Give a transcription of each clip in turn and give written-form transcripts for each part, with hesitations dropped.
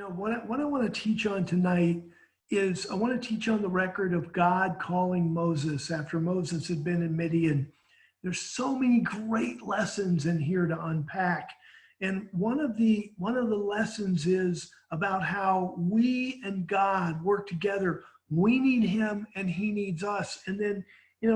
What I want to teach on tonight is I want to teach on the record of God calling Moses after Moses had been in Midian. There's so many great lessons in here to unpack. And one of the lessons is about how we and God work together. We need him and he needs us. And then,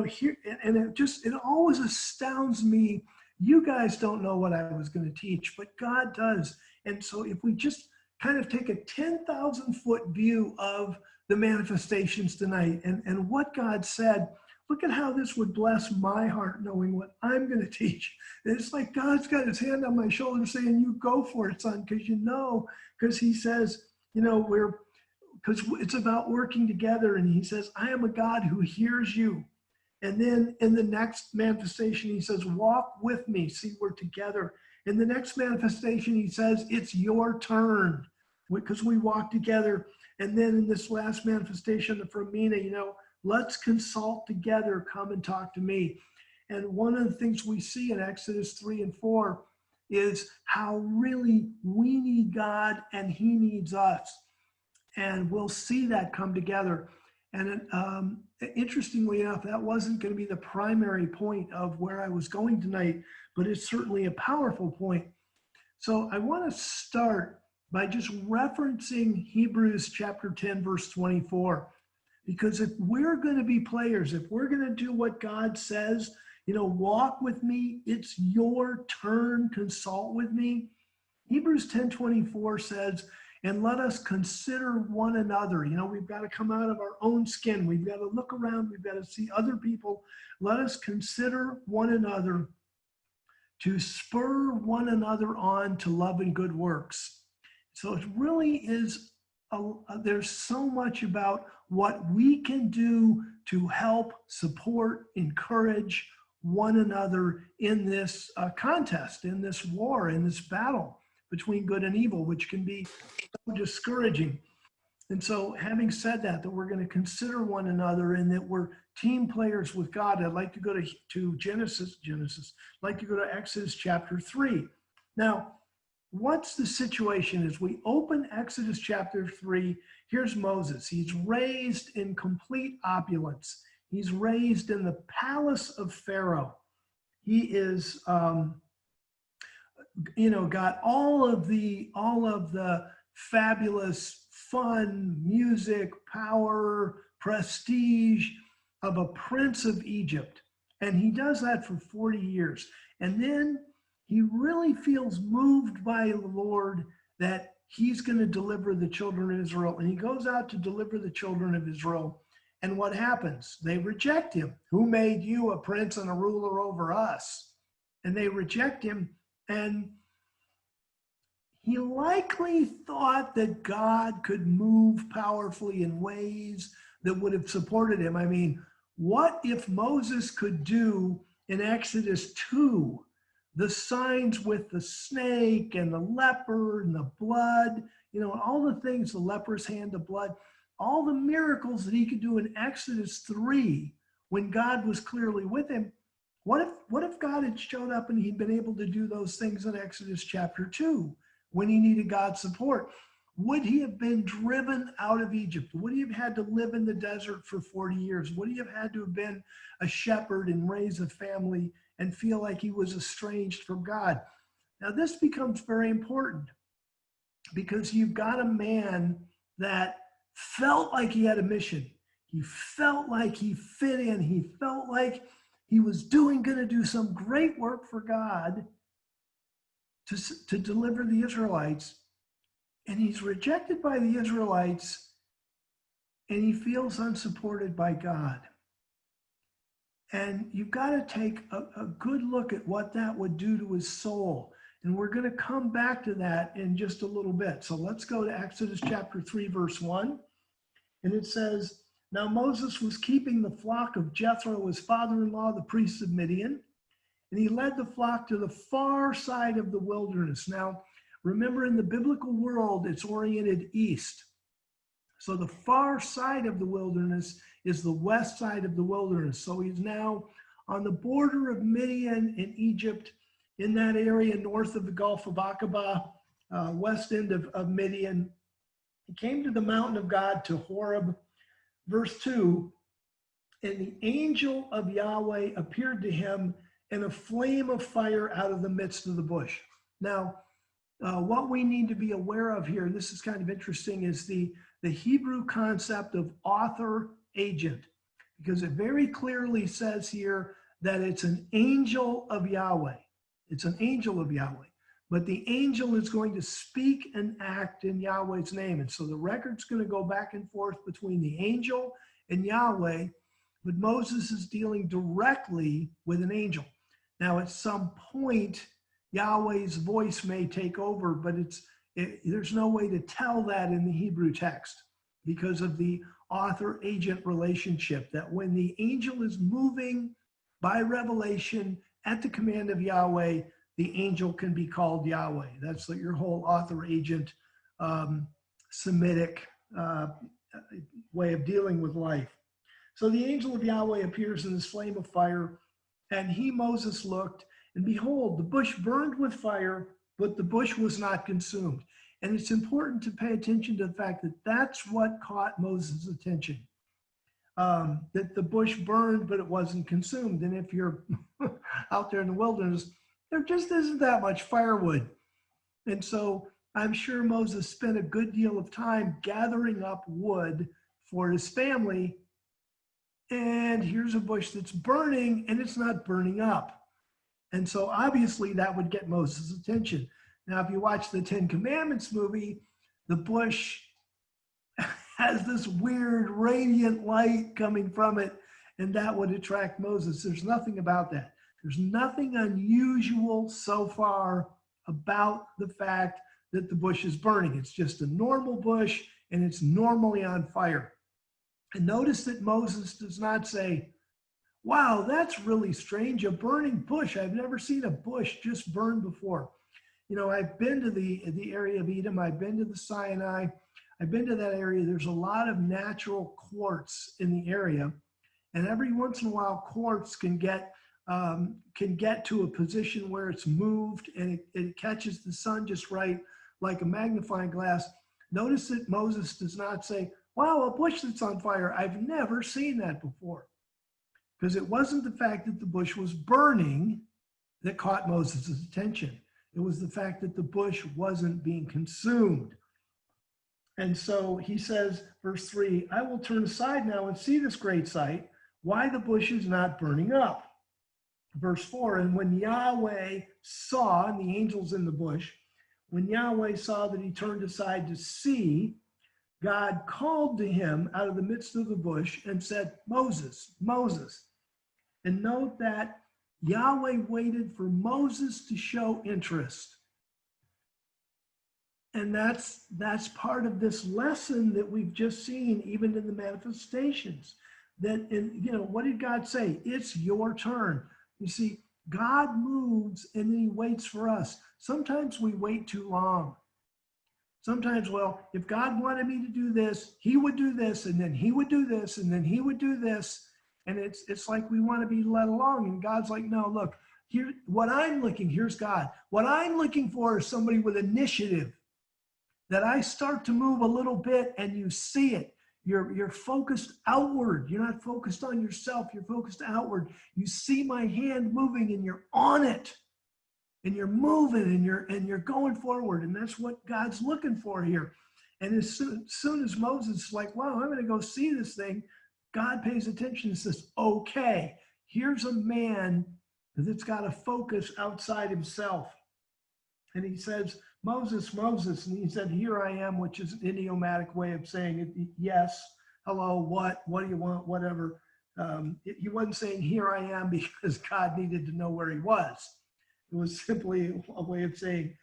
here, and it always astounds me. You guys don't know what I was going to teach, but God does. And so if we just kind of take a 10,000-foot view of the manifestations tonight and what God said, look at how this would bless my heart knowing what I'm going to teach. And it's like God's got his hand on my shoulder saying, you go for it, son, because he says, because it's about working together. And he says, I am a God who hears you. And then in the next manifestation, he says, walk with me. See, we're together. In the next manifestation, he says, it's your turn because we walk together. And then in this last manifestation from Mina, let's consult together, come and talk to me. And one of the things we see in Exodus 3 and 4 is how really we need God and he needs us. And we'll see that come together. And interestingly enough, that wasn't going to be the primary point of where I was going tonight, but it's certainly a powerful point. So I want to start by just referencing Hebrews chapter 10, verse 24. Because if we're going to be players, if we're going to do what God says, walk with me, it's your turn, consult with me. Hebrews 10:24 says, and let us consider one another. We've got to come out of our own skin. We've got to look around. We've got to see other people. Let us consider one another to spur one another on to love and good works. So it really is, there's so much about what we can do to help, support, encourage one another in this contest, in this war, in this battle between good and evil, which can be so discouraging. And so having said that we're going to consider one another and that we're team players with God, I'd like to go to Genesis. I'd like to go to Exodus chapter 3. Now, what's the situation as we open Exodus chapter 3? Here's Moses. He's raised in complete opulence. He's raised in the palace of Pharaoh. He is, got all of the fabulous fun, music, power, prestige of a prince of Egypt. And he does that for 40 years. And then he really feels moved by the Lord that he's going to deliver the children of Israel. And he goes out to deliver the children of Israel. And what happens? They reject him. Who made you a prince and a ruler over us? And they reject him. And he likely thought that God could move powerfully in ways that would have supported him. I mean, what if Moses could do in Exodus 2 the signs with the snake and the leper and the blood, all the things, the leper's hand, the blood, all the miracles that he could do in Exodus 3 when God was clearly with him? What if God had showed up and he'd been able to do those things in Exodus chapter 2 when he needed God's support? Would he have been driven out of Egypt? Would he have had to live in the desert for 40 years? Would he have had to have been a shepherd and raise a family and feel like he was estranged from God? Now this becomes very important because you've got a man that felt like he had a mission. He felt like he fit in. He felt like he was going to do some great work for God to deliver the Israelites. And he's rejected by the Israelites and he feels unsupported by God. And you've got to take a good look at what that would do to his soul. And we're going to come back to that in just a little bit. So let's go to Exodus chapter 3, verse 1. And it says, now Moses was keeping the flock of Jethro, his father-in-law, the priest of Midian. And he led the flock to the far side of the wilderness. Now, remember, in the biblical world, it's oriented east. So the far side of the wilderness is the west side of the wilderness. So he's now on the border of Midian and Egypt, in that area north of the Gulf of Aqaba, west end of Midian. He came to the mountain of God, to Horeb. Verse 2, and the angel of Yahweh appeared to him in a flame of fire out of the midst of the bush. Now, what we need to be aware of here, and this is kind of interesting, is the Hebrew concept of author agent, because it very clearly says here that it's an angel of Yahweh. It's an angel of Yahweh, but the angel is going to speak and act in Yahweh's name. And so the record's going to go back and forth between the angel and Yahweh, but Moses is dealing directly with an angel. Now, at some point, Yahweh's voice may take over, but there's no way to tell that in the Hebrew text because of the author-agent relationship, that when the angel is moving by revelation at the command of Yahweh, the angel can be called Yahweh. That's like your whole author-agent Semitic way of dealing with life. So the angel of Yahweh appears in this flame of fire, and he, Moses, looked, and behold, the bush burned with fire, but the bush was not consumed. And it's important to pay attention to the fact that that's what caught Moses' attention, that the bush burned, but it wasn't consumed. And if you're out there in the wilderness, there just isn't that much firewood. And so I'm sure Moses spent a good deal of time gathering up wood for his family. And here's a bush that's burning, and it's not burning up. And so obviously that would get Moses' attention. Now, if you watch the Ten Commandments movie, the bush has this weird radiant light coming from it, and that would attract Moses. There's nothing about that. There's nothing unusual so far about the fact that the bush is burning. It's just a normal bush, and it's normally on fire. And notice that Moses does not say, wow, that's really strange, a burning bush. I've never seen a bush just burn before. You know, I've been to the area of Edom. I've been to the Sinai. I've been to that area. There's a lot of natural quartz in the area. And every once in a while, quartz can get to a position where it's moved and it catches the sun just right, like a magnifying glass. Notice that Moses does not say, wow, a bush that's on fire. I've never seen that before. Because it wasn't the fact that the bush was burning that caught Moses' attention. It was the fact that the bush wasn't being consumed. And so he says, verse 3, I will turn aside now and see this great sight, why the bush is not burning up. Verse 4, and when Yahweh saw, and the angel's in the bush, when Yahweh saw that he turned aside to see, God called to him out of the midst of the bush and said, Moses, Moses. And note that Yahweh waited for Moses to show interest. And that's part of this lesson that we've just seen, even in the manifestations. That, what did God say? It's your turn. You see, God moves and then he waits for us. Sometimes we wait too long. Sometimes, well, if God wanted me to do this, he would do this, and then he would do this, and then he would do this. And it's like we want to be led along. And God's like, no, look, here's God. What I'm looking for is somebody with initiative, that I start to move a little bit and you see it. You're focused outward. You're not focused on yourself. You're focused outward. You see my hand moving and you're on it. And you're moving and you're going forward. And that's what God's looking for here. And as soon as Moses is like, wow, I'm going to go see this thing, God pays attention and says, okay, here's a man that's got a focus outside himself. And he says, Moses, Moses. And he said, here I am, which is an idiomatic way of saying it. Yes, hello, what do you want, whatever. He wasn't saying here I am because God needed to know where he was. It was simply a way of saying,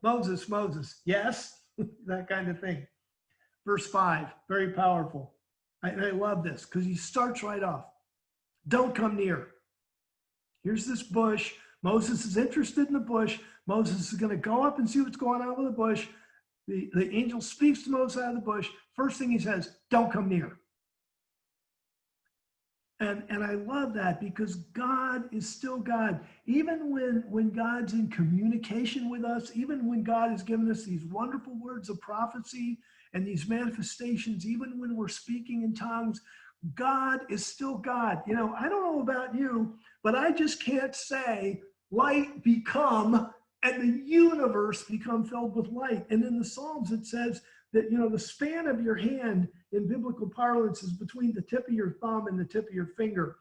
Moses, Moses, yes, that kind of thing. Verse 5, very powerful. I love this because he starts right off. Don't come near. Here's this bush. Moses is interested in the bush. Moses is going to go up and see what's going on with the bush. The angel speaks to Moses out of the bush. First thing he says, don't come near. And I love that because God is still God. Even when God's in communication with us, even when God has given us these wonderful words of prophecy And these manifestations, even when we're speaking in tongues, God is still God. You know, I don't know about you, but I just can't say light become and the universe become filled with light. And in the Psalms, it says that, you know, the span of your hand in biblical parlance is between the tip of your thumb and the tip of your finger.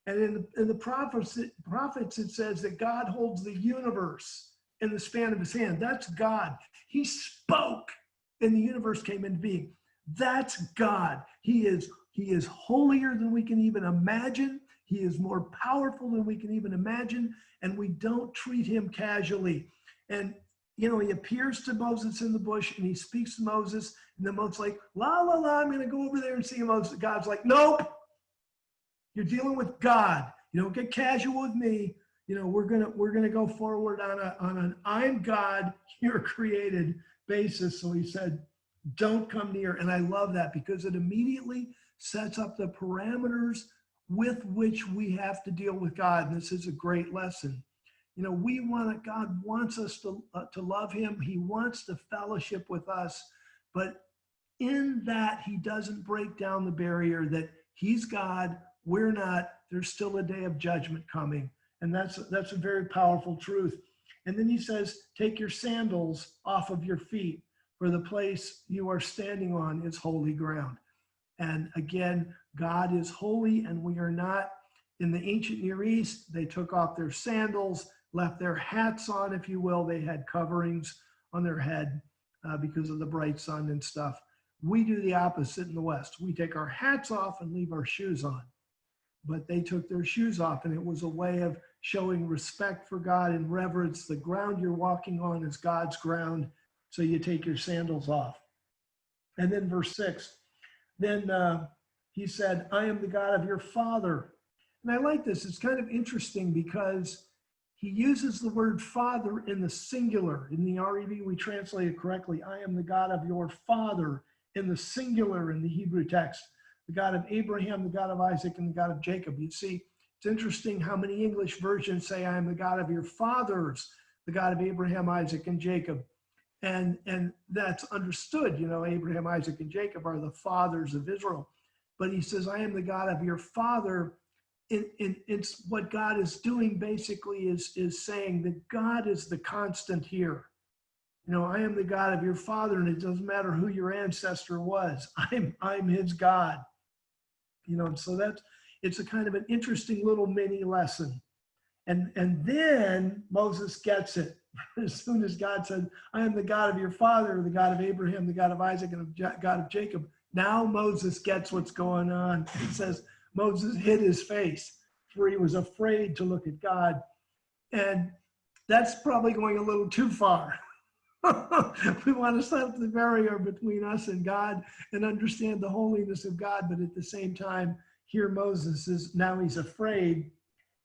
And in the prophets, it says that God holds the universe in the span of his hand. That's God. He spoke and the universe came into being. That's God. He is holier than we can even imagine. He is more powerful than we can even imagine. And we don't treat him casually. And, you know, he appears to Moses in the bush and he speaks to Moses. And then Moses like, la, la, la, I'm going to go over there and see Moses. God's like, nope. You're dealing with God. You don't get casual with me. You know, we're gonna go forward on an I'm God, you're created basis. So he said, don't come near. And I love that because it immediately sets up the parameters with which we have to deal with God. And this is a great lesson. You know, God wants us to love him. He wants to fellowship with us, but in that he doesn't break down the barrier that he's God, we're not. There's still a day of judgment coming. And that's a very powerful truth. And then he says, take your sandals off of your feet, for the place you are standing on is holy ground. And again, God is holy and we are not. In the ancient Near East, they took off their sandals, left their hats on, if you will. They had coverings on their head because of the bright sun and stuff. We do the opposite in the West. We take our hats off and leave our shoes on. But they took their shoes off, and it was a way of showing respect for God and reverence. The ground you're walking on is God's ground, so you take your sandals off. And then verse 6, then he said, I am the God of your father. And I like this. It's kind of interesting because he uses the word father in the singular. In the REV, we translate it correctly. I am the God of your father in the singular in the Hebrew text. The God of Abraham, the God of Isaac, and the God of Jacob. You see, it's interesting how many English versions say, I am the God of your fathers, the God of Abraham, Isaac, and Jacob. And that's understood. You know, Abraham, Isaac, and Jacob are the fathers of Israel. But he says, I am the God of your father. It's what God is doing basically is saying that God is the constant here. You know, I am the God of your father, and it doesn't matter who your ancestor was. I'm his God. You know, so it's a kind of an interesting little mini lesson. And then Moses gets it. As soon as God said, I am the God of your father, the God of Abraham, the God of Isaac, and the God of Jacob. Now Moses gets what's going on. It says Moses hid his face, for he was afraid to look at God. And that's probably going a little too far. We want to set up the barrier between us and God and understand the holiness of God, but at the same time, here Moses is now he's afraid.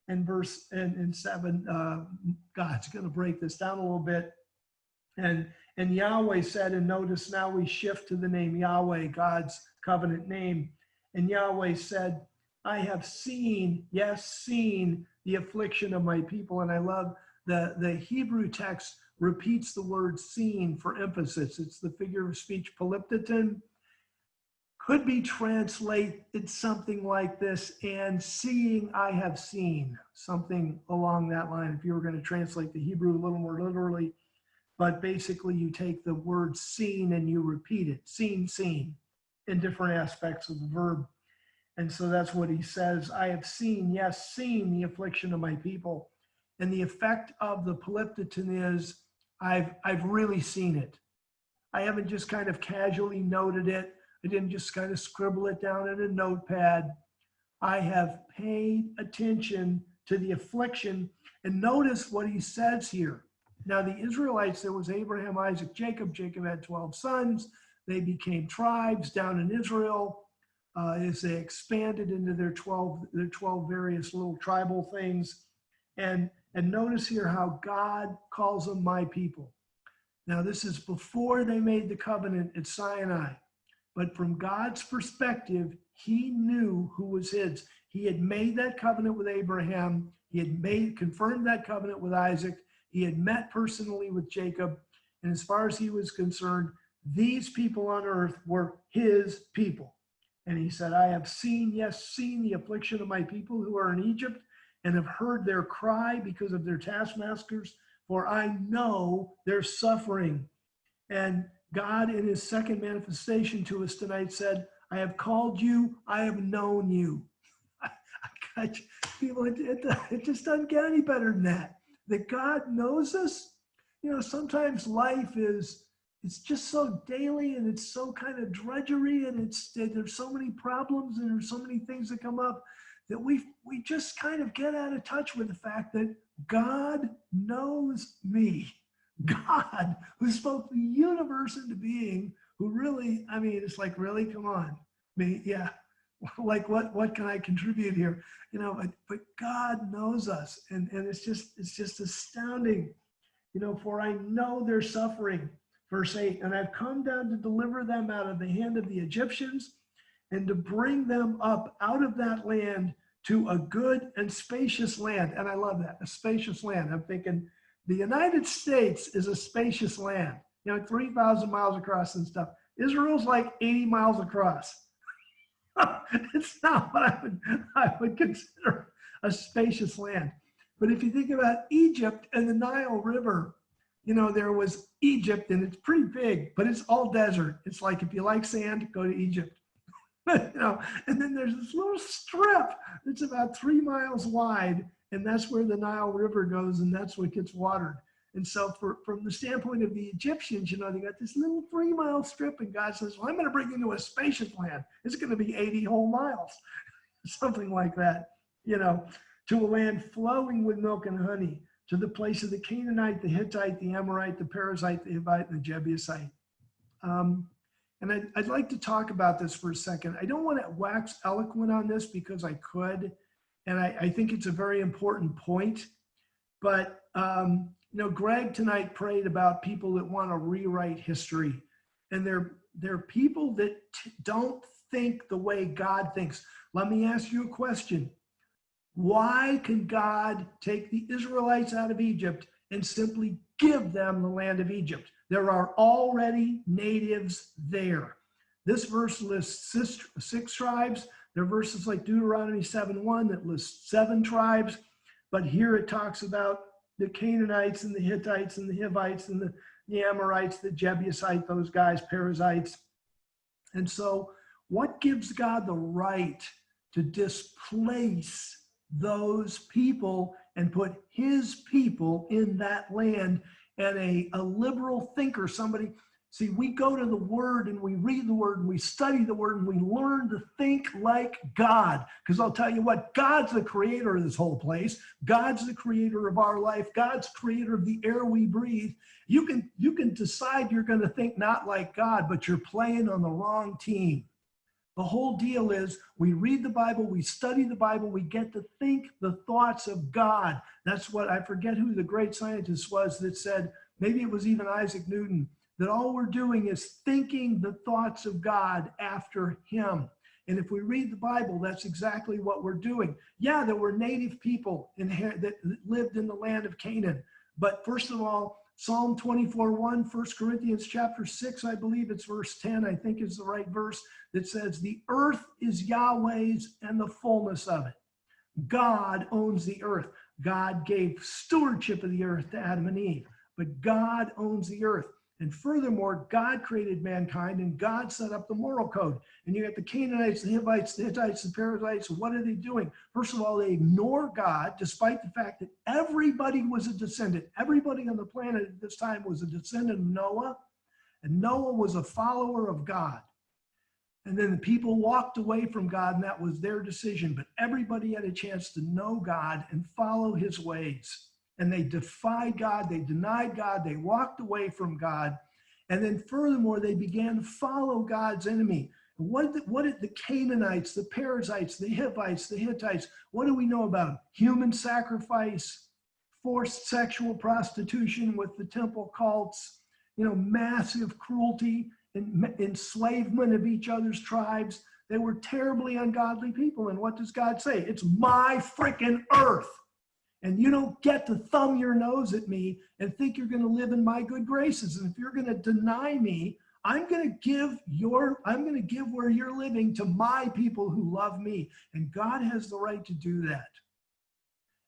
And verse in 7, God's going to break this down a little bit. And Yahweh said, and notice now we shift to the name Yahweh, God's covenant name. And Yahweh said, I have seen, yes, seen the affliction of my people. And I love the Hebrew text repeats the word seen for emphasis. It's the figure of speech polyptoton. Could be translated something like this, and seeing I have seen, something along that line, if you were going to translate the Hebrew a little more literally. But basically you take the word seen and you repeat it, seen, in different aspects of the verb. And so that's what he says, I have seen, yes, seen the affliction of my people. And the effect of the polyptoton is, I've really seen it. I haven't just kind of casually noted it. I didn't just kind of scribble it down in a notepad. I have paid attention to the affliction. And notice what he says here. Now, the Israelites, there was Abraham, Isaac, Jacob. Jacob had 12 sons. They became tribes down in Israel as they expanded into their 12 various little tribal things. And notice here how God calls them my people. Now, this is before they made the covenant at Sinai. But from God's perspective, he knew who was his. He had made that covenant with Abraham. He had confirmed that covenant with Isaac. He had met personally with Jacob. And as far as he was concerned, these people on earth were his people. And he said, I have seen, yes, seen the affliction of my people who are in Egypt, and have heard their cry because of their taskmasters, for I know their suffering. And God, in his second manifestation to us tonight, said, I have called you, I have known you. People, it just doesn't get any better than that. That God knows us. You know, sometimes life it's just so daily, and it's so kind of drudgery, and there's so many problems, and there's so many things that come up that we just kind of get out of touch with the fact that God knows me. God, who spoke the universe into being, who really, I mean, it's like, really, come on, me, yeah. Like what can I contribute here? You know, but God knows us, and it's just astounding. You know, for I know their suffering. Verse 8, and I've come down to deliver them out of the hand of the Egyptians, and to bring them up out of that land to a good and spacious land. And I love that, a spacious land. I'm thinking the United States is a spacious land, you know, 3,000 miles across and stuff. Israel's like 80 miles across. It's not what I would consider a spacious land. But if you think about Egypt and the Nile River, you know, there was Egypt, and it's pretty big, but it's all desert. It's like, if you like sand, go to Egypt. You know, and then there's this little strip that's about 3 miles wide, and that's where the Nile River goes, and that's what gets watered. And so from the standpoint of the Egyptians, you know, they got this little 3 mile strip, and God says, well, I'm going to bring you to a spacious land. It's going to be 80 whole miles, something like that, you know, to a land flowing with milk and honey, to the place of the Canaanite, the Hittite, the Amorite, the Perizzite, the Hivite, and the Jebusite. And I'd like to talk about this for a second. I don't want to wax eloquent on this because I could, and I think it's a very important point. But, you know, Greg tonight prayed about people that want to rewrite history. And they're people that don't think the way God thinks. Let me ask you a question. Why can God take the Israelites out of Egypt and simply give them the land of Egypt? There are already natives there. This verse lists six tribes. There are verses like Deuteronomy 7:1 that lists 7 tribes. But here it talks about the Canaanites and the Hittites and the Hivites and the Amorites, the Jebusite, those guys, Perizzites. And so what gives God the right to displace those people and put his people in that land? And a liberal thinker, somebody, see, we go to the word and we read the word and we study the word and we learn to think like God. Because I'll tell you what, God's the creator of this whole place. God's the creator of our life. God's creator of the air we breathe. You can decide you're going to think not like God, but you're playing on the wrong team. The whole deal is we read the Bible, we study the Bible, we get to think the thoughts of God. That's what, I forget who the great scientist was that said, maybe it was even Isaac Newton, that all we're doing is thinking the thoughts of God after him. And if we read the Bible, that's exactly what we're doing. Yeah, there were native people that lived in the land of Canaan. But first of all, Psalm 24:1, 1 Corinthians chapter 6, I believe it's verse 10, I think is the right verse, that says, the earth is Yahweh's and the fullness of it. God owns the earth. God gave stewardship of the earth to Adam and Eve, but God owns the earth. And furthermore, God created mankind and God set up the moral code. And you got the Canaanites, the Hivites, the Hittites, the Perizzites. What are they doing? First of all, they ignore God, despite the fact that everybody was a descendant. Everybody on the planet at this time was a descendant of Noah, and Noah was a follower of God. And then the people walked away from God, and that was their decision. But everybody had a chance to know God and follow his ways. And they defied God, they denied God, they walked away from God. And then furthermore, they began to follow God's enemy. What did the Canaanites, the Perizzites, the Hivites, the Hittites, what do we know about them? Human sacrifice, forced sexual prostitution with the temple cults, you know, massive cruelty and enslavement of each other's tribes. They were terribly ungodly people. And what does God say? It's my freaking earth. And you don't get to thumb your nose at me and think you're going to live in my good graces. And if you're going to deny me, I'm going to give where you're living to my people who love me. And God has the right to do that.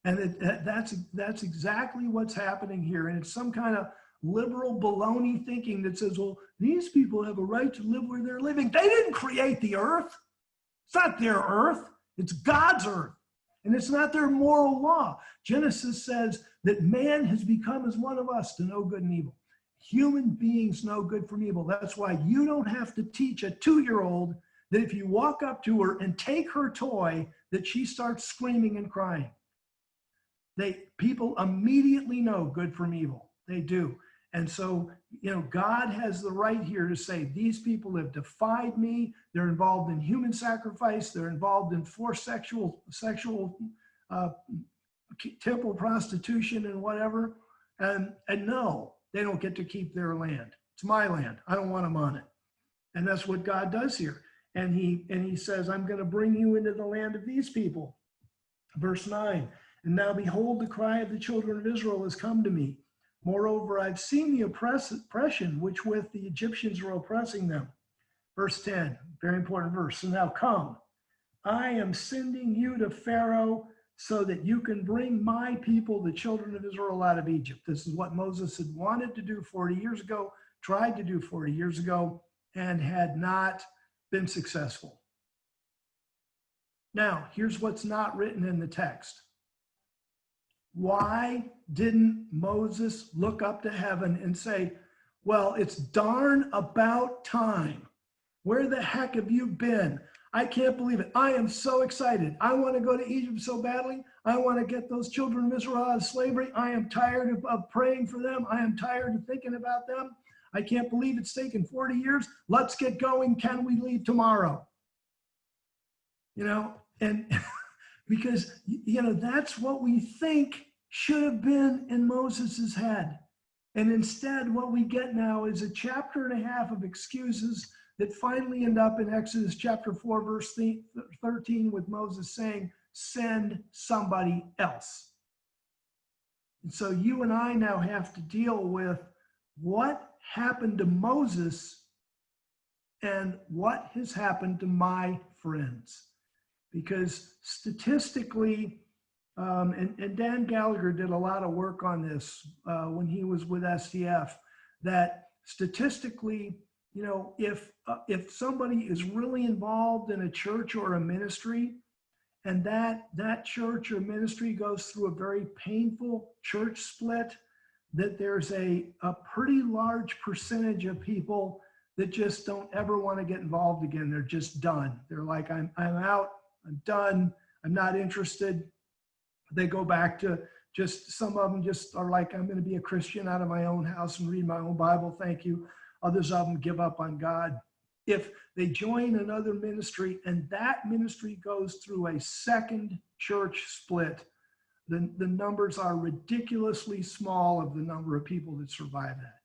And that's exactly what's happening here. And it's some kind of liberal baloney thinking that says, well, these people have a right to live where they're living. They didn't create the earth. It's not their earth. It's God's earth. And it's not their moral law. Genesis says that man has become as one of us to know good and evil. Human beings know good from evil. That's why you don't have to teach a 2-year-old that if you walk up to her and take her toy, that she starts screaming and crying. People immediately know good from evil. They do. And so, God has the right here to say, these people have defied me. They're involved in human sacrifice. They're involved in forced sexual temple prostitution and whatever. And no, they don't get to keep their land. It's my land. I don't want them on it. And that's what God does here. And he says, I'm going to bring you into the land of these people. Verse 9, and now behold, the cry of the children of Israel has come to me. Moreover, I've seen the oppression which with the Egyptians were oppressing them. Verse 10, very important verse. So now come, I am sending you to Pharaoh so that you can bring my people, the children of Israel, out of Egypt. This is what Moses had wanted to do 40 years ago, tried to do 40 years ago, and had not been successful. Now, here's what's not written in the text. Why didn't Moses look up to heaven and say, well, it's darn about time. Where the heck have you been? I can't believe it. I am so excited. I want to go to Egypt so badly. I want to get those children of Israel out of slavery. I am tired of praying for them. I am tired of thinking about them. I can't believe it's taken 40 years. Let's get going. Can we leave tomorrow? And because, that's what we think should have been in Moses's head. And instead, what we get now is a chapter and a half of excuses that finally end up in Exodus chapter 4, verse 13, with Moses saying, send somebody else. And so you and I now have to deal with what happened to Moses and what has happened to my friends. Because statistically, and Dan Gallagher did a lot of work on this when he was with SDF, that statistically, if somebody is really involved in a church or a ministry, and that church or ministry goes through a very painful church split, that there's a pretty large percentage of people that just don't ever want to get involved again. They're just done. They're like, I'm out, I'm done, I'm not interested. They go back to some of them just are like, I'm going to be a Christian out of my own house and read my own Bible, thank you. Others of them give up on God. If they join another ministry and that ministry goes through a second church split, the numbers are ridiculously small of the number of people that survive that.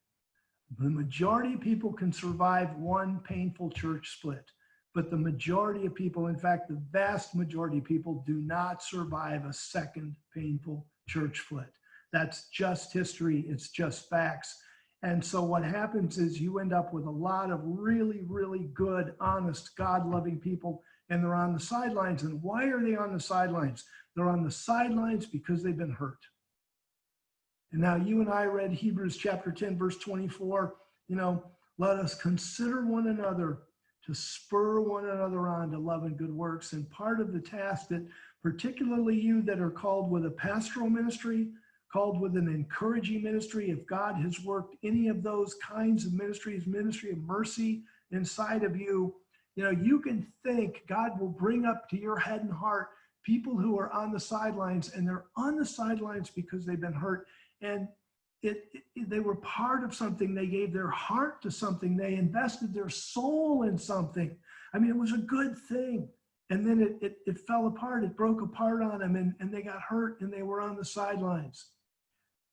The majority of people can survive one painful church split, but the majority of people, in fact, the vast majority of people do not survive a second painful church split. That's just history. It's just facts. And so what happens is you end up with a lot of really, really good, honest, God-loving people, and they're on the sidelines. And why are they on the sidelines? They're on the sidelines because they've been hurt. And now you and I read Hebrews chapter 10, verse 24, let us consider one another to spur one another on to love and good works. And part of the task that particularly you that are called with a pastoral ministry, called with an encouraging ministry, if God has worked any of those kinds of ministries, ministry of mercy inside of you, you can think God will bring up to your head and heart people who are on the sidelines, and they're on the sidelines because they've been hurt. And they were part of something. They gave their heart to something. They invested their soul in something. I mean, it was a good thing. And then it fell apart. It broke apart on them, and they got hurt, and they were on the sidelines.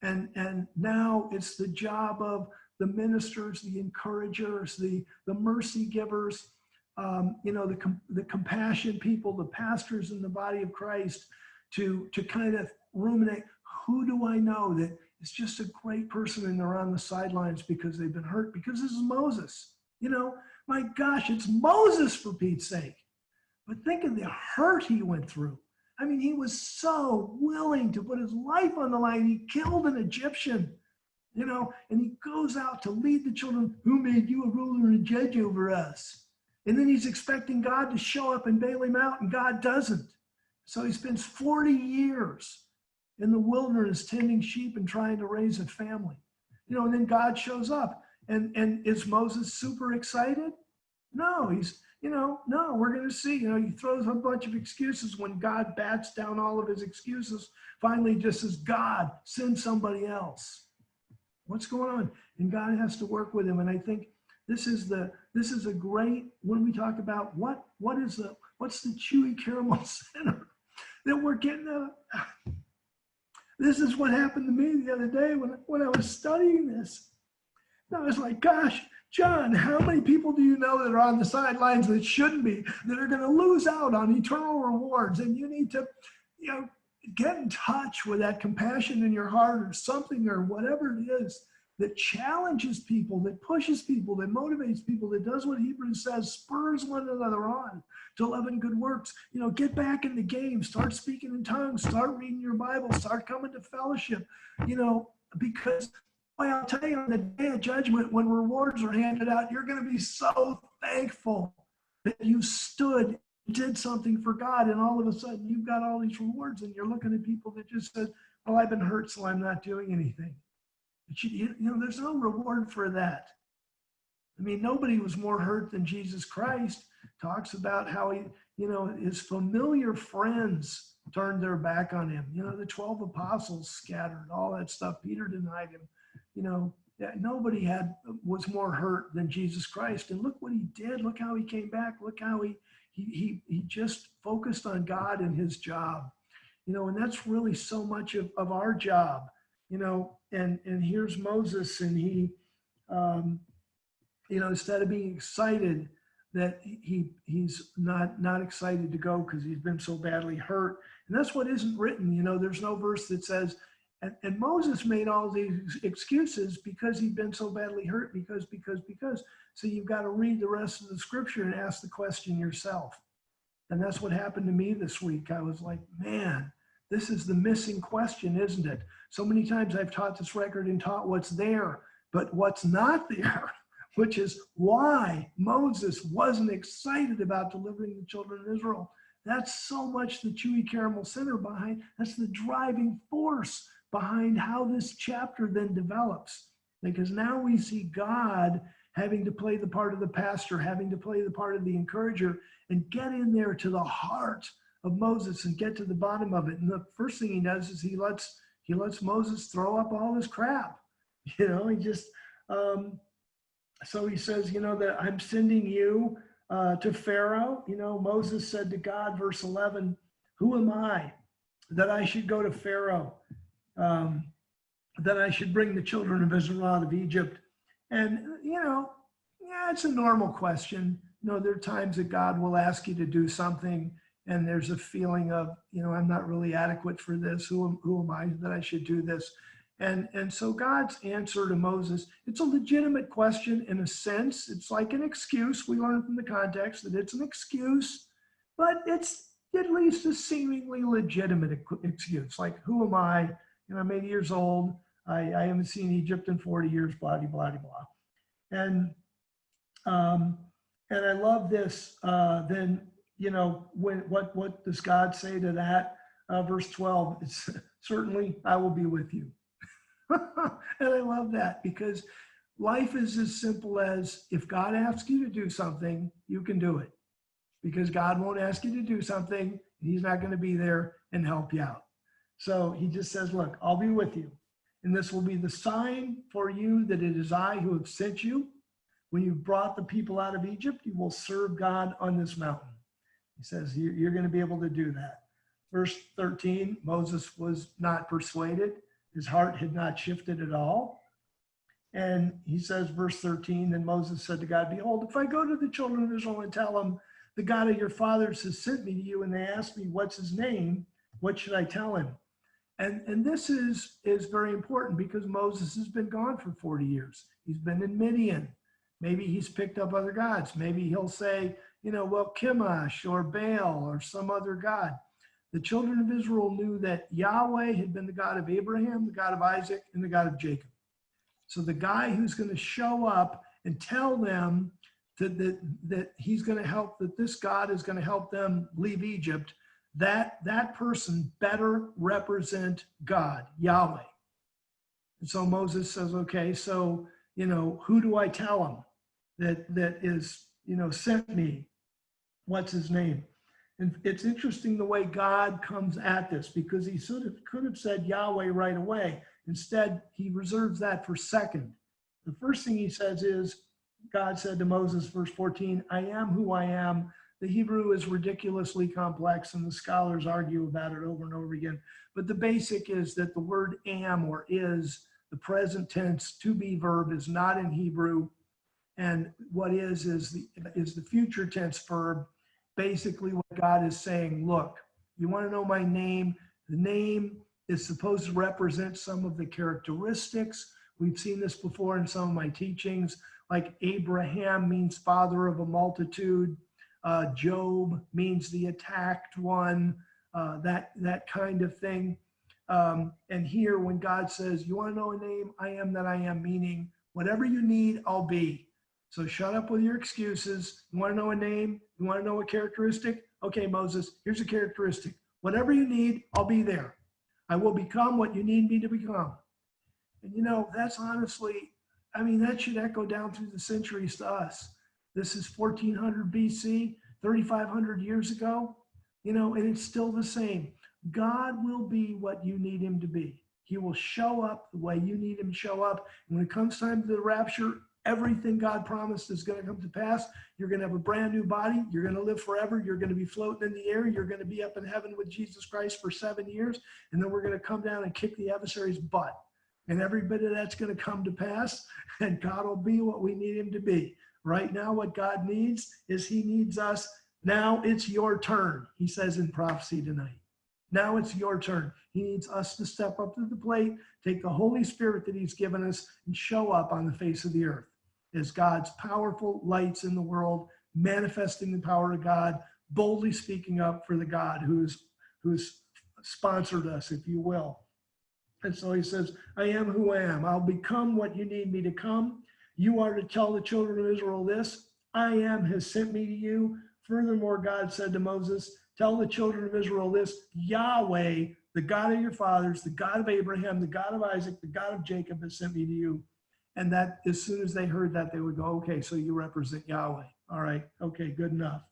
And now it's the job of the ministers, the encouragers, the mercy givers, the compassion people, the pastors in the body of Christ, to kind of ruminate, who do I know that is just a great person and they're on the sidelines because they've been hurt? Because this is Moses. You know, my gosh, it's Moses for Pete's sake. But think of the hurt he went through. I mean, he was so willing to put his life on the line. He killed an Egyptian, you know, and he goes out to lead the children. Who made you a ruler and a judge over us? And then he's expecting God to show up and bail him out, and God doesn't. So he spends 40 years in the wilderness tending sheep and trying to raise a family. You know, and then God shows up. And is Moses super excited? No, he's, you know, no, we're going to see. You know, he throws a bunch of excuses when God bats down all of his excuses. Finally, just says, God, send somebody else. What's going on? And God has to work with him. And I think this is a great, when we talk about what's the chewy caramel center that we're getting this is what happened to me the other day when I was studying this. I was like, gosh, John, how many people do you know that are on the sidelines that shouldn't be, that are going to lose out on eternal rewards? And you need to, you know, get in touch with that compassion in your heart or something or whatever it is that challenges people, that pushes people, that motivates people, that does what Hebrews says, spurs one another on to love and good works. You know, get back in the game, start speaking in tongues, start reading your Bible, start coming to fellowship, you know, because boy, I'll tell you, on the day of judgment, when rewards are handed out, you're going to be so thankful that you stood, did something for God, and all of a sudden you've got all these rewards, and you're looking at people that just said, well, I've been hurt, so I'm not doing anything. But you know, there's no reward for that. I mean, nobody was more hurt than Jesus Christ. Talks about how he, you know, his familiar friends turned their back on him. You know, the 12 apostles scattered, all that stuff. Peter denied him. You know, nobody was more hurt than Jesus Christ. And look what he did. Look how he came back. Look how he just focused on God and his job. You know, and that's really so much of our job. You know, and here's Moses, and he, you know, instead of being excited that he's not excited to go because he's been so badly hurt. And that's what isn't written. You know, there's no verse that says, and Moses made all these excuses because he'd been so badly hurt, because. So you've got to read the rest of the scripture and ask the question yourself. And that's what happened to me this week. I was like, man, this is the missing question, isn't it? So many times I've taught this record and taught what's there, but what's not there, which is why Moses wasn't excited about delivering the children of Israel. That's so much the chewy caramel center behind, that's the driving force behind how this chapter then develops. Because now we see God having to play the part of the pastor, having to play the part of the encourager, and get in there to the heart of Moses and get to the bottom of it. And the first thing he does is he lets Moses throw up all his crap. You know, he just, so he says, you know, that I'm sending you to Pharaoh. You know, Moses said to God, verse 11, who am I that I should go to Pharaoh? That I should bring the children of Israel out of Egypt. And, you know, yeah, it's a normal question. You know, there are times that God will ask you to do something and there's a feeling of, you know, I'm not really adequate for this. Who am I that I should do this? And so God's answer to Moses, it's a legitimate question in a sense. It's like an excuse. We learn from the context that it's an excuse, but it's at least a seemingly legitimate excuse. Like, who am I? You know, I'm 80 years old. I haven't seen Egypt in 40 years, blah, blah, blah, blah. And I love this. Then, you know, what does God say to that? Verse 12, it's certainly I will be with you. And I love that because life is as simple as if God asks you to do something, you can do it. Because God won't ask you to do something, he's not going to be there and help you out. So he just says, look, I'll be with you. And this will be the sign for you that it is I who have sent you. When you brought the people out of Egypt, you will serve God on this mountain. He says, you're going to be able to do that. Verse 13, Moses was not persuaded. His heart had not shifted at all. And he says, verse 13, then Moses said to God, behold, if I go to the children of Israel and tell them, the God of your fathers has sent me to you, and they ask me, what's his name? What should I tell him? And this is very important because Moses has been gone for 40 years. He's been in Midian. Maybe he's picked up other gods. Maybe he'll say, well, Chemosh or Baal or some other god. The children of Israel knew that Yahweh had been the God of Abraham, the God of Isaac, and the God of Jacob. So the guy who's going to show up and tell them that he's going to help, that this God is going to help them leave Egypt, that person better represent God, Yahweh. And so Moses says, okay, so, who do I tell him that is, sent me? What's his name? And it's interesting the way God comes at this, because he sort of could have said Yahweh right away. Instead, he reserves that for second. The first thing he says is, God said to Moses, verse 14, I am who I am. The Hebrew is ridiculously complex, and the scholars argue about it over and over again. But the basic is that the word am or is, the present tense to be verb, is not in Hebrew. And what is the future tense verb. Basically, what God is saying, look, you want to know my name? The name is supposed to represent some of the characteristics. We've seen this before in some of my teachings, like Abraham means father of a multitude. Job means the attacked one, that kind of thing. And here, when God says, you want to know a name? I am that I am, meaning whatever you need, I'll be. So shut up with your excuses. You want to know a name? You want to know a characteristic? Okay, Moses, here's a characteristic. Whatever you need, I'll be there. I will become what you need me to become. And that's honestly, that should echo down through the centuries to us. This is 1400 BC, 3,500 years ago, and it's still the same. God will be what you need him to be. He will show up the way you need him to show up. And when it comes time to the rapture, everything God promised is going to come to pass. You're going to have a brand new body. You're going to live forever. You're going to be floating in the air. You're going to be up in heaven with Jesus Christ for 7 years. And then we're going to come down and kick the adversary's butt. And every bit of that's going to come to pass. And God will be what we need him to be. Right now, what God needs is he needs us. Now it's your turn, he says in prophecy tonight. Now it's your turn. He needs us to step up to the plate, take the Holy Spirit that he's given us, and show up on the face of the earth as God's powerful lights in the world, manifesting the power of God, boldly speaking up for the God who's sponsored us, if you will. And so he says, I am who I am. I'll become what you need me to come. You are to tell the children of Israel this, I am has sent me to you. Furthermore, God said to Moses, tell the children of Israel this, Yahweh, the God of your fathers, the God of Abraham, the God of Isaac, the God of Jacob has sent me to you. And that as soon as they heard that, they would go, okay, so you represent Yahweh. All right, okay, good enough.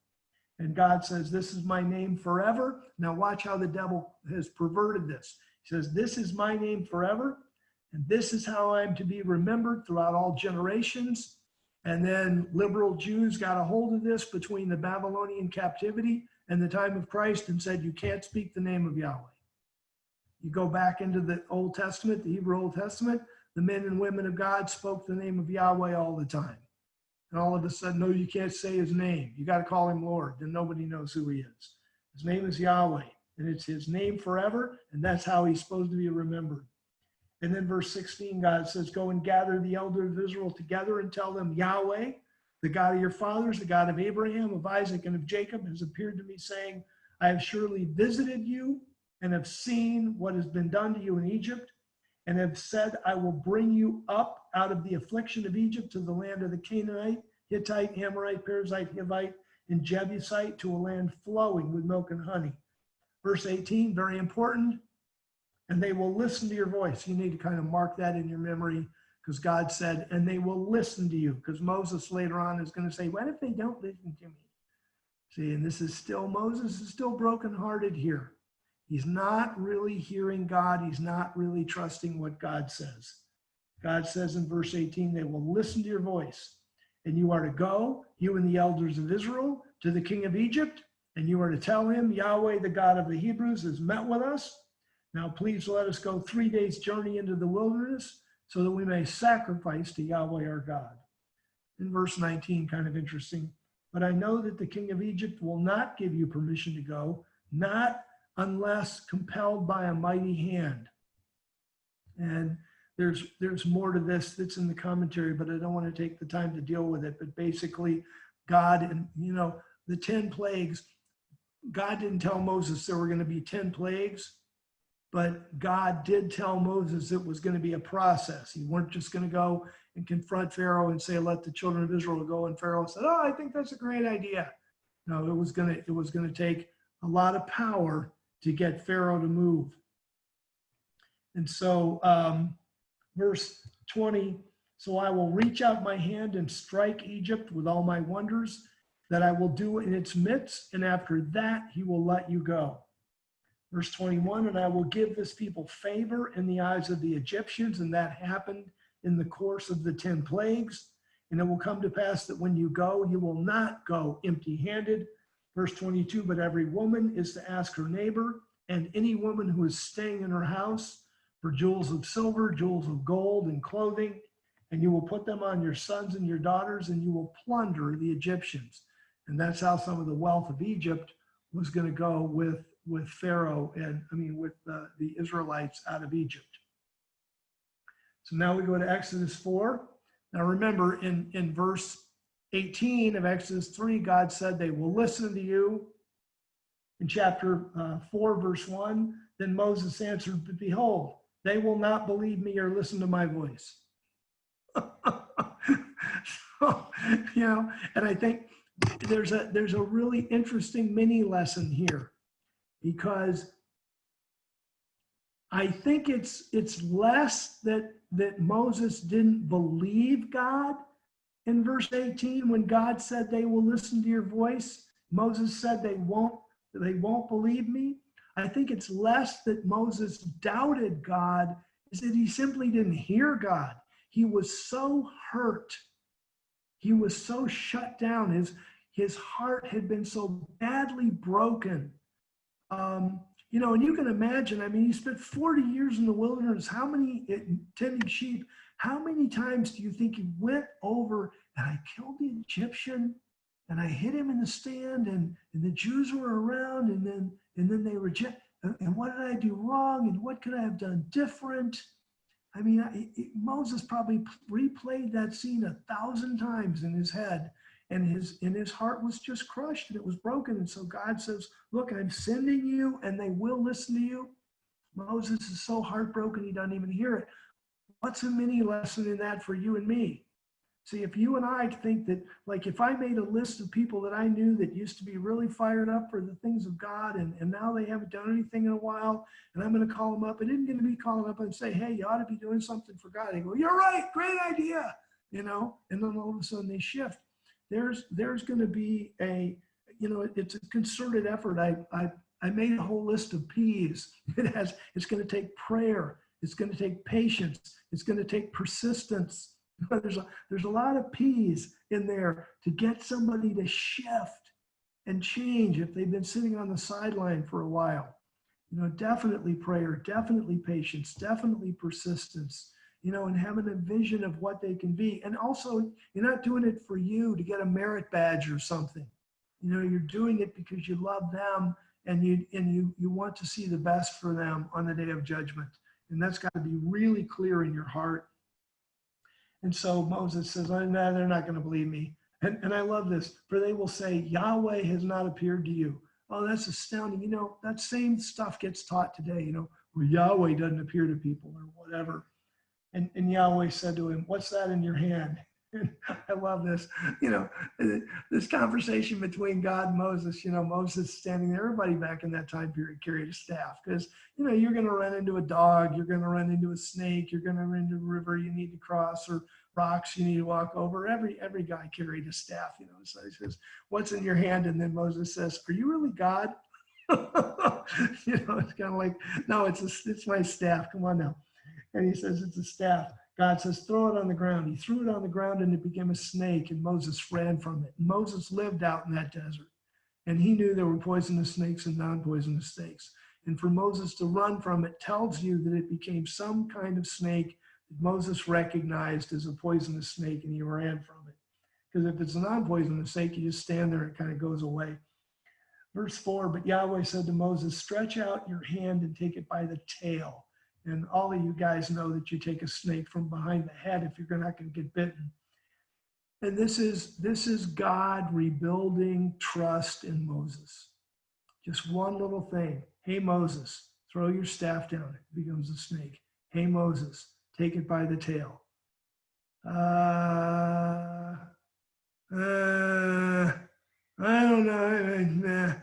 And God says, this is my name forever. Now watch how the devil has perverted this. He says, this is my name forever. And this is how I'm to be remembered throughout all generations. And then liberal Jews got a hold of this between the Babylonian captivity and the time of Christ and said, you can't speak the name of Yahweh. You go back into the Old Testament, the Hebrew Old Testament, the men and women of God spoke the name of Yahweh all the time. And all of a sudden, no, you can't say his name. You got to call him Lord. Then nobody knows who he is. His name is Yahweh, and it's his name forever, and that's how he's supposed to be remembered. And then verse 16, God says, go and gather the elders of Israel together and tell them, Yahweh, the God of your fathers, the God of Abraham, of Isaac, and of Jacob, has appeared to me, saying, I have surely visited you and have seen what has been done to you in Egypt, and have said, I will bring you up out of the affliction of Egypt to the land of the Canaanite, Hittite, Amorite, Perizzite, Hivite, and Jebusite, to a land flowing with milk and honey. Verse 18, very important. And they will listen to your voice. You need to kind of mark that in your memory, because God said, and they will listen to you, because Moses later on is going to say, what if they don't listen to me? See, and this is still, Moses is still brokenhearted here. He's not really hearing God. He's not really trusting what God says. God says in verse 18, they will listen to your voice. And you are to go, you and the elders of Israel, to the king of Egypt, and you are to tell him, Yahweh, the God of the Hebrews, has met with us. Now please let us go 3 days' journey into the wilderness, so that we may sacrifice to Yahweh our God. In verse 19, kind of interesting. But I know that the king of Egypt will not give you permission to go, not unless compelled by a mighty hand. And there's more to this that's in the commentary, but I don't want to take the time to deal with it. But basically, God and, the 10 plagues, God didn't tell Moses there were going to be 10 plagues, but God did tell Moses it was going to be a process. He weren't just going to go and confront Pharaoh and say, let the children of Israel go. And Pharaoh said, oh, I think that's a great idea. No, it was going to take a lot of power to get Pharaoh to move. And so verse 20, so I will reach out my hand and strike Egypt with all my wonders that I will do in its midst, and after that he will let you go. Verse 21, and I will give this people favor in the eyes of the Egyptians, and that happened in the course of the 10 plagues. And it will come to pass that when you go, you will not go empty-handed. Verse 22, but every woman is to ask her neighbor, and any woman who is staying in her house, for jewels of silver, jewels of gold, and clothing, and you will put them on your sons and your daughters, and you will plunder the Egyptians. And that's how some of the wealth of Egypt was going to go with Pharaoh and, with the Israelites out of Egypt. So now we go to Exodus 4. Now remember, in verse 18 of Exodus 3, God said they will listen to you. In chapter 4, verse 1, then Moses answered, but behold, they will not believe me or listen to my voice. So, and I think there's a really interesting mini lesson here, because I think it's less that Moses didn't believe God. In verse 18, when God said they will listen to your voice, Moses said they won't believe me. I think it's less that Moses doubted God, is that he simply didn't hear God. He was so hurt. He was so shut down. His heart had been so badly broken. And you can imagine, he spent 40 years in the wilderness. Tending sheep, how many times do you think he went over and I killed the Egyptian and I hit him in the stand and the Jews were around and then they reject, and what did I do wrong and what could I have done different? Moses probably replayed that scene 1,000 times in his head, and his heart was just crushed and it was broken. And so God says, look, I'm sending you and they will listen to you. Moses is so heartbroken he doesn't even hear it. What's a mini lesson in that for you and me? See, if you and I think that, like, if I made a list of people that I knew that used to be really fired up for the things of God, and now they haven't done anything in a while, and I'm going to call them up, and I'm going to be calling up and say, hey, you ought to be doing something for God. They go, you're right, great idea, and then all of a sudden they shift. There's going to be it's a concerted effort. I made a whole list of P's. It's going to take prayer. It's going to take patience. It's going to take persistence. There's a lot of P's in there to get somebody to shift and change if they've been sitting on the sideline for a while. Definitely prayer, definitely patience, definitely persistence, and having a vision of what they can be. And also, you're not doing it for you to get a merit badge or something. You're doing it because you love them and you want to see the best for them on the day of judgment. And that's got to be really clear in your heart. And so Moses says, oh, no, they're not going to believe me. And I love this. For they will say, Yahweh has not appeared to you. Oh, that's astounding. That same stuff gets taught today, where Yahweh doesn't appear to people or whatever. And Yahweh said to him, what's that in your hand? And I love this, this conversation between God and Moses, Moses standing there. Everybody back in that time period carried a staff because, you're going to run into a dog, you're going to run into a snake, you're going to run into a river you need to cross, or rocks you need to walk over. Every guy carried a staff, So he says, what's in your hand? And then Moses says, are you really God? It's kind of like, no, it's my staff. Come on now. And he says, it's a staff. God says, throw it on the ground. He threw it on the ground and it became a snake, and Moses ran from it. And Moses lived out in that desert, and he knew there were poisonous snakes and non-poisonous snakes. And for Moses to run from it tells you that it became some kind of snake that Moses recognized as a poisonous snake, and he ran from it. Because if it's a non-poisonous snake, you just stand there and it kind of goes away. Verse 4, but Yahweh said to Moses, stretch out your hand and take it by the tail. And all of you guys know that you take a snake from behind the head if you're not going to get bitten. And this is God rebuilding trust in Moses. Just one little thing. Hey, Moses, throw your staff down. It becomes a snake. Hey, Moses, take it by the tail. I don't know.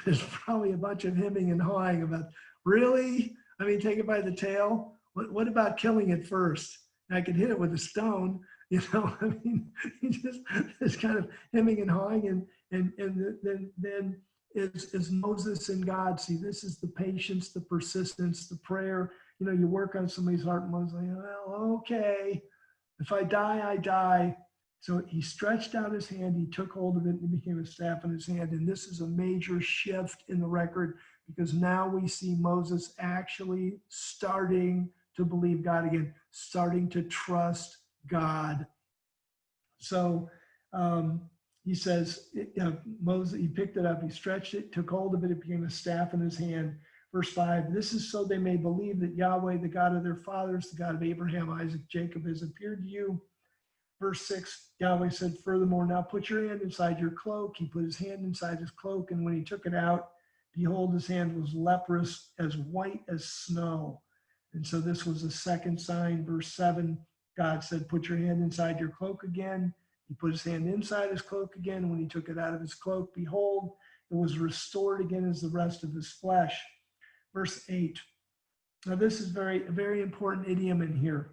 There's probably a bunch of hemming and hawing about, really? I mean, take it by the tail? What about killing it first? I could hit it with a stone, you know? I mean, it's kind of hemming and hawing. And then is Moses and God. See, this is the patience, the persistence, the prayer. You know, you work on somebody's heart and Moses like, well, okay, if I die, I die. So he stretched out his hand, he took hold of it, and it became a staff in his hand. And this is a major shift in the record, because now we see Moses actually starting to believe God again, starting to trust God. So he says, Moses, he picked it up, he stretched it, took hold of it, it became a staff in his hand. Verse 5, this is so they may believe that Yahweh, the God of their fathers, the God of Abraham, Isaac, Jacob, has appeared to you. Verse 6, Yahweh said, furthermore, now put your hand inside your cloak. He put his hand inside his cloak, and when he took it out, behold, his hand was leprous, as white as snow. And so this was the second sign. Verse 7, God said, put your hand inside your cloak again. He put his hand inside his cloak again. And when he took it out of his cloak, behold, it was restored again as the rest of his flesh. Verse 8. Now this is very important idiom in here.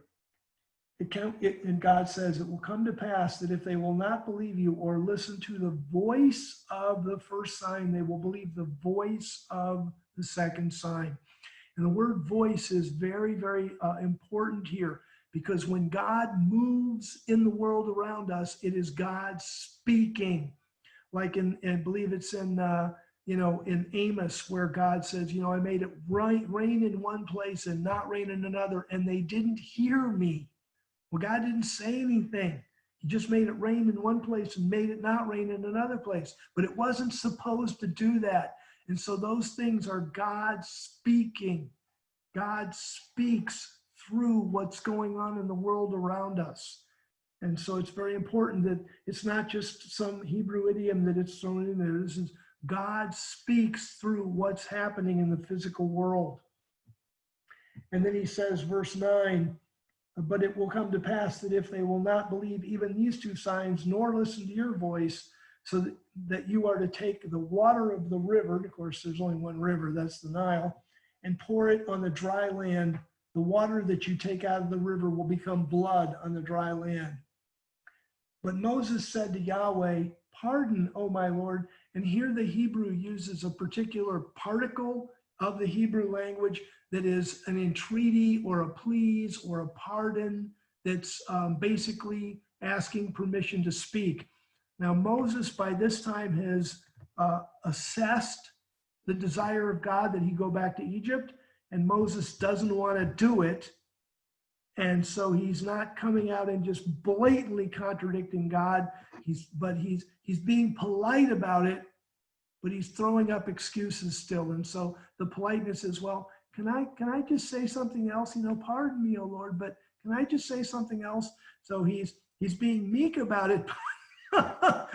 And God says, it will come to pass that if they will not believe you or listen to the voice of the first sign, they will believe the voice of the second sign. And the word voice is very important here, because when God moves in the world around us, it is God speaking. Like I believe it's in in Amos, where God says, I made it rain in one place and not rain in another, and they didn't hear me. Well, God didn't say anything. He just made it rain in one place and made it not rain in another place. But it wasn't supposed to do that. And so those things are God speaking. God speaks through what's going on in the world around us. And so it's very important that it's not just some Hebrew idiom that it's thrown in there. This is God speaks through what's happening in the physical world. And then he says, verse 9, but it will come to pass that if they will not believe even these two signs, nor listen to your voice, so that you are to take the water of the river, of course there's only one river, that's the Nile, and pour it on the dry land, the water that you take out of the river will become blood on the dry land. But Moses said to Yahweh, pardon, O my Lord. And here the Hebrew uses a particular particle of the Hebrew language that is an entreaty or a please or a pardon that's basically asking permission to speak. Now, Moses by this time has assessed the desire of God that he go back to Egypt, and Moses doesn't want to do it. And so he's not coming out and just blatantly contradicting God. He's being polite about it, but he's throwing up excuses still. And so the politeness is, well, can I just say something else? Pardon me, O Lord, but can I just say something else? So he's being meek about it, but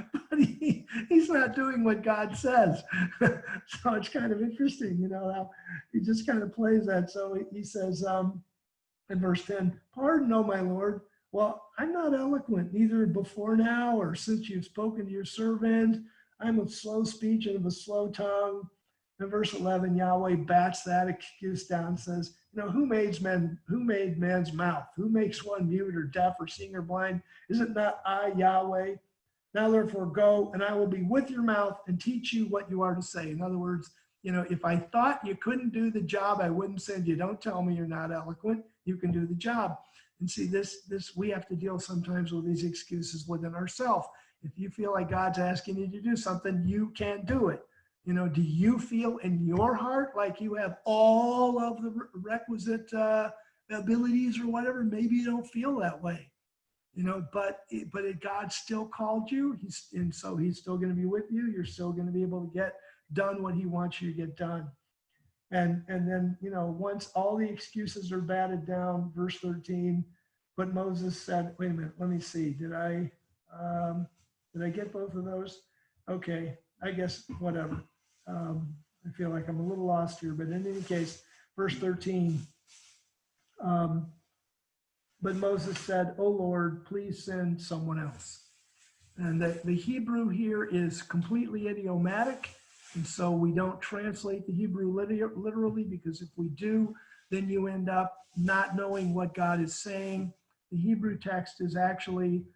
he's not doing what God says. So it's kind of interesting, how he just kind of plays that. So he says, in verse 10, pardon, O my Lord. Well, I'm not eloquent, neither before now or since you've spoken to your servant. I'm of slow speech and of a slow tongue. In verse 11, Yahweh bats that excuse down and says, who made man's mouth? Who makes one mute or deaf or seeing or blind? Is it not I, Yahweh? Now therefore go, and I will be with your mouth and teach you what you are to say. In other words, if I thought you couldn't do the job, I wouldn't send you. Don't tell me you're not eloquent. You can do the job. And see, this we have to deal sometimes with these excuses within ourselves. If you feel like God's asking you to do something, you can't do it. Do you feel in your heart like you have all of the requisite abilities or whatever? Maybe you don't feel that way, but God still called you. So he's still going to be with you. You're still going to be able to get done what he wants you to get done. And then, once all the excuses are batted down, verse 13, but Moses said, wait a minute, let me see. Did I get both of those? Okay, I guess whatever. I feel like I'm a little lost here, but in any case, verse 13, um, but Moses said, "Oh Lord, please send someone else." And the Hebrew here is completely idiomatic. And so we don't translate the Hebrew literally, because if we do, then you end up not knowing what God is saying. The Hebrew text is actually,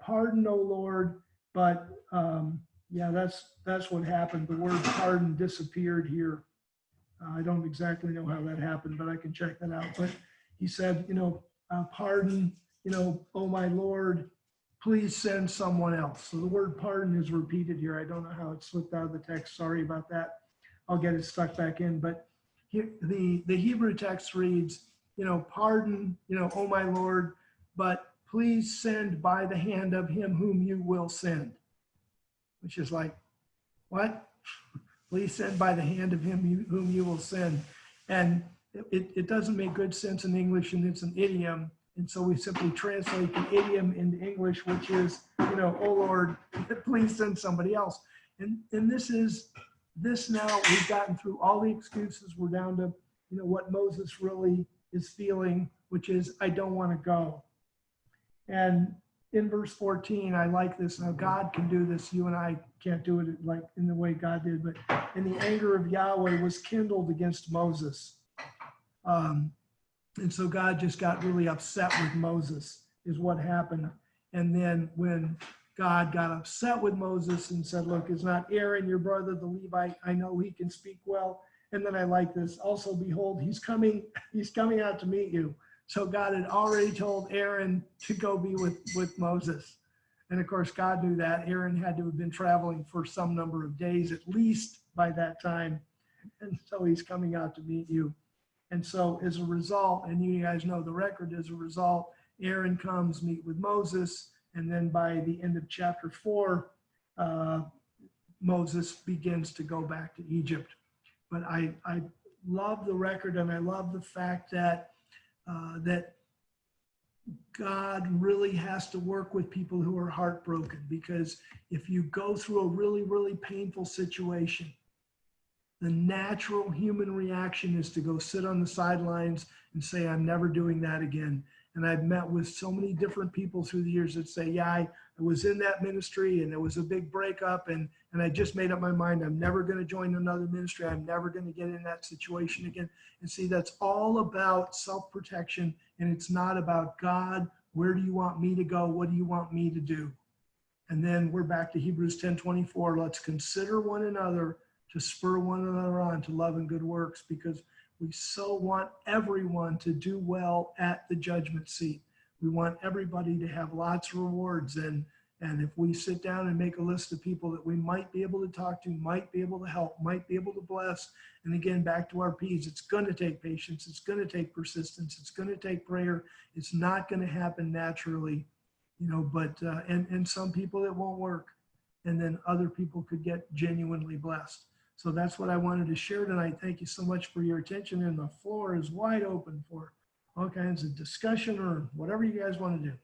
pardon, O Lord. But yeah, that's what happened. The word pardon disappeared here. I don't exactly know how that happened, but I can check that out. But he said, pardon, oh my Lord, please send someone else. So the word pardon is repeated here. I don't know how it slipped out of the text. Sorry about that. I'll get it stuck back in. But here, the Hebrew text reads, pardon, oh my Lord, but please send by the hand of him whom you will send. Which is like, what? Please send by the hand of him whom you will send. And it doesn't make good sense in English, and it's an idiom. And so we simply translate the idiom into English, which is, oh Lord, please send somebody else. And this now, we've gotten through all the excuses. We're down to, what Moses really is feeling, which is, I don't want to go. And in verse 14, I like this. Now, God can do this. You and I can't do it like in the way God did. But and the anger of Yahweh was kindled against Moses. And so God just got really upset with Moses, is what happened. And then when God got upset with Moses and said, look, it's not Aaron, your brother, the Levite. I know he can speak well. And then I like this. Also, behold, he's coming out to meet you. So God had already told Aaron to go be with Moses. And of course, God knew that. Aaron had to have been traveling for some number of days, at least by that time. And so he's coming out to meet you. And so as a result, and you guys know the record, as a result, Aaron comes meet with Moses. And then by the end of chapter 4, Moses begins to go back to Egypt. But I love the record, and I love the fact that that God really has to work with people who are heartbroken, because if you go through a really, really painful situation, the natural human reaction is to go sit on the sidelines and say, I'm never doing that again. And I've met with so many different people through the years that say, yeah, I was in that ministry and there was a big breakup, and I just made up my mind, I'm never going to join another ministry. I'm never going to get in that situation again. And see, that's all about self-protection, and it's not about God. Where do you want me to go? What do you want me to do? And then we're back to Hebrews 10:24. Let's consider one another to spur one another on to love and good works, because we so want everyone to do well at the judgment seat. We want everybody to have lots of rewards. And if we sit down and make a list of people that we might be able to talk to, might be able to help, might be able to bless, and again, back to our P's, it's going to take patience. It's going to take persistence. It's going to take prayer. It's not going to happen naturally, but and some people it won't work. And then other people could get genuinely blessed. So that's what I wanted to share tonight. Thank you so much for your attention. And the floor is wide open for all kinds of discussion or whatever you guys want to do.